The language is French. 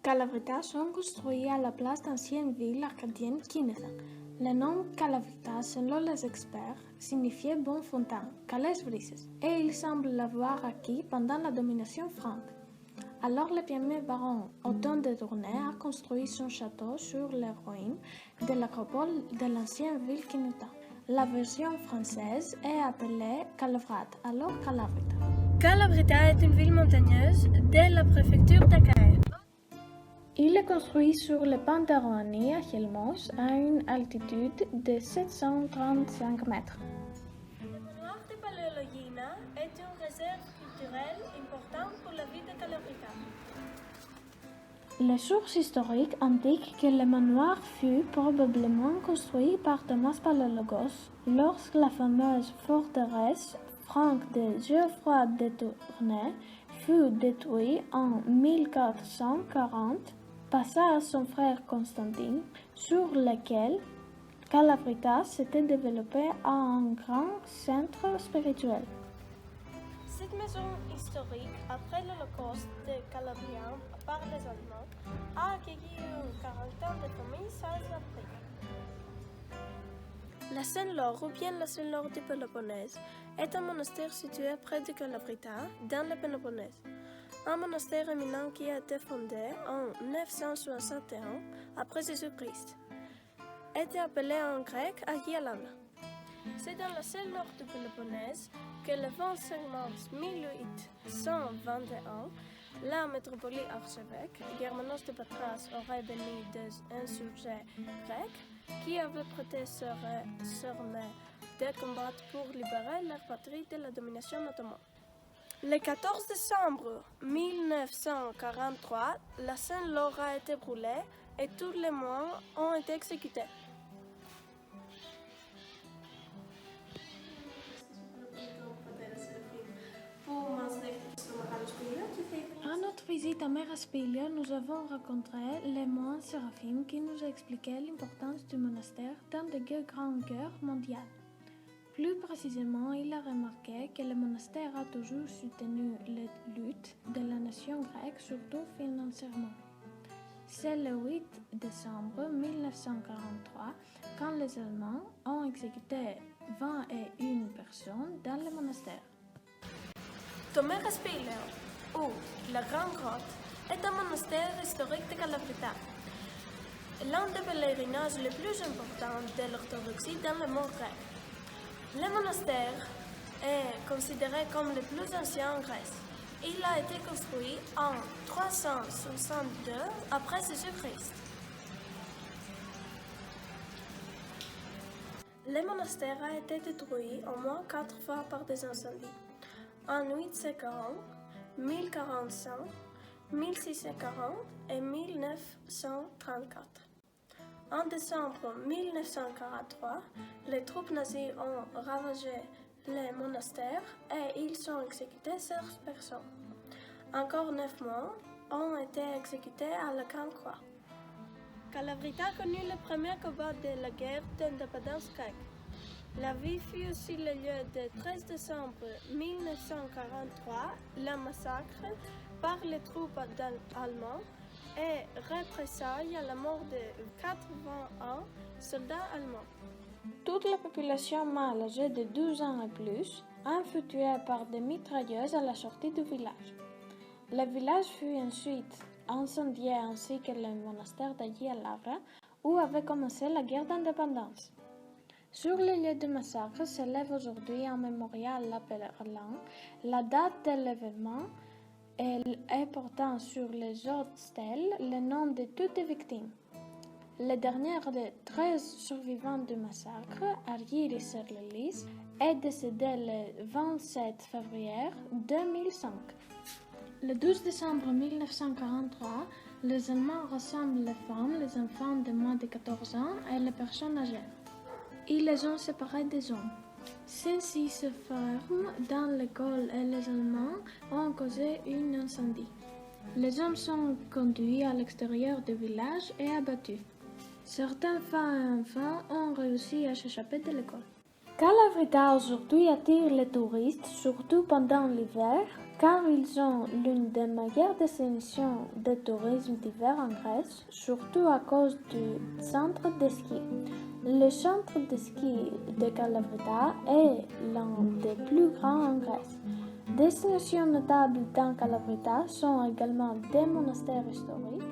Calavritas ont construit à la place d'ancienne ville acadienne Kinethan. Le nom Calavritas, selon les experts, signifiait bon fontaine, Cales Brises, et il semble l'avoir acquis pendant la domination franque. Alors le premier baron, Othon de Tournai, a construit son château sur les ruines de l'acropole de l'ancienne ville Kinethan. La version française est appelée Calavrat, alors Calavrita. Calavrita est une ville montagneuse de la préfecture d'Acaë. Il est construit sur le Pantaroani à Helmos à une altitude de 735 mètres. Le manoir de Paleologina est une réserve culturelle importante pour la ville de Calavrita. Les sources historiques indiquent que le manoir fut probablement construit par Thomas Palaiologos lorsque la fameuse forteresse franque de Geoffroy de Tournai fut détruite en 1440, passa à son frère Constantin, sur lequel Calavritas s'était développé en un grand centre spirituel. Cette maison historique, après l'Holocauste de Calabriens par les Allemands, a accueilli une quarantaine de familles sans abri. La Saint-Laure, ou bien la Saint-Laure du Péloponnèse, est un monastère situé près de Calavrita, dans le Péloponnèse. Un monastère éminent qui a été fondé en 961 après Jésus-Christ. Était appelé en grec Agialana. C'est dans la Saint-Laure du Péloponnèse que le 25 mars 1821, la métropole archevêque, Germanos de Patras, aurait béni des insurgés grecs qui avaient prêté serment de combattre pour libérer leur patrie de la domination ottomane. Le 14 décembre 1943, la Saint-Laure a été brûlée et tous les moines ont été exécutés. À notre visite à Meraspilia, nous avons rencontré les moines Séraphim qui nous expliquaient l'importance du monastère dans les deux grands cœurs mondiaux. Plus précisément, il a remarqué que le monastère a toujours soutenu les luttes de la nation grecque, surtout financièrement. C'est le 8 décembre 1943 quand les Allemands ont exécuté 21 personnes dans le monastère. Meraspilia, ou la Grande Grotte, est un monastère historique de Calavrita, l'un des pèlerinages les plus importants de l'orthodoxie dans le monde grec. Le monastère est considéré comme le plus ancien en Grèce. Il a été construit en 362 après Jésus-Christ. Le monastère a été détruit au moins 4 fois par des incendies. En 840, 1045, 1640 et 1934. En décembre 1943, les troupes nazies ont ravagé le monastère et ils ont exécuté 16 personnes. Encore 9 mois ont été exécutés à la Grande Croix. Calavrita connut le premier combat de la guerre d'indépendance grecque. La ville fut aussi le lieu du 13 décembre 1943, le massacre par les troupes allemandes et représailles à la mort de 81 soldats allemands. Toute la population mâle âgée de 12 ans et plus a fut tuée par des mitrailleuses à la sortie du village. Le village fut ensuite incendié ainsi que le monastère d'Agialavra où avait commencé la guerre d'indépendance. Sur le lieu du massacre s'élève aujourd'hui un mémorial appelant la date de l'événement et portant sur les autres stèles le nom de toutes les victimes. Le dernier des 13 survivants du massacre, Argyris Serlelis, est décédé le 27 février 2005. Le 12 décembre 1943, les Allemands rassemblent les femmes, les enfants de moins de 14 ans et les personnes âgées. Ils les ont séparés des hommes. Ceux-ci se forment dans l'école et les Allemands ont causé un incendie. Les hommes sont conduits à l'extérieur du village et abattus. Certaines femmes et enfants ont réussi à s'échapper de l'école. Calavrita aujourd'hui attire les touristes, surtout pendant l'hiver, car ils ont l'une des meilleures destinations de tourisme d'hiver en Grèce, surtout à cause du centre de ski. Le centre de ski de Calavrita est l'un des plus grands en Grèce. Destinations notables dans Calavrita sont également des monastères historiques,